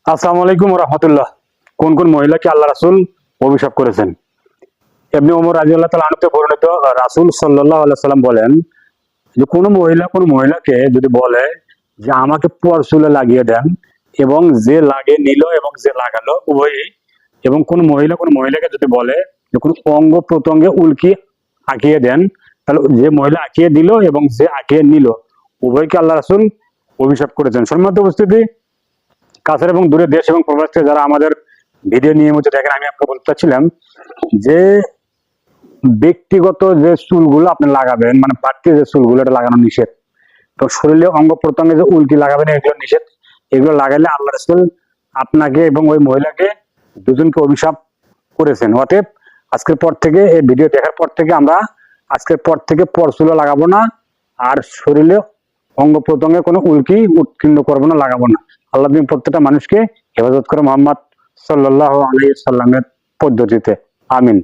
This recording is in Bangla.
আসসালামু আলাইকুম রহমতুল্লাহ। কোন কোন মহিলাকে আল্লাহ রাসূল অভিশাপ করেছেন? ইবনে ওমর রাদিয়াল্লাহু তাআলা আনহু বর্ণিত, রাসূল সাল্লাল্লাহু আলাইহি সাল্লাম বলেন যে কোন মহিলাকে যদি বলে যে আমাকে পর চুলে লাগিয়ে দেন, এবং যে লাগিয়ে নিল এবং যে লাগালো উভয়ই, এবং কোন মহিলাকে যদি বলে যে কোন অঙ্গ প্রত্যঙ্গে উল্কি আঁকিয়ে দেন, তাহলে যে মহিলা আঁকিয়ে দিল এবং যে আঁকিয়ে নিল উভয়কে আল্লাহ রাসূল অভিশাপ করেছেন। সম্মানিত উপস্থিতি, কাছের এবং দূরের দেশ এবং প্রবাস থেকে যারা আমাদের ভিডিও নিয়মিত দেখেন, আমি আপনাকে বলতে চাচ্ছিলাম যে ব্যক্তিগত যে চুলগুলো আপনি লাগাবেন, মানে বাড়তি যে চুলগুলো, এটা লাগানো নিষেধ। তো শরীরে অঙ্গ প্রত্যঙ্গে যে উল্কি লাগাবেন এগুলো নিষেধ। এগুলো লাগাইলে আল্লাহ রাসূল আপনাকে এবং ওই মহিলাকে দুজনকে অভিশাপ করেছেন। অতএব আজকের পর থেকে, এই ভিডিও দেখার পর থেকে আমরা আজকের পর থেকে পরচুলো লাগাবো না, আর শরীরে অঙ্গ প্রত্যঙ্গে কোনো উল্কি উৎকীর্ণ করবো না, লাগাবো না। আল্লাহ তুমি প্রত্যেকটা মানুষকে হেফাজত করে মোহাম্মদ সাল্লাল্লাহু আলাইহি সাল্লামের পদ্ধতিতে। আমিন।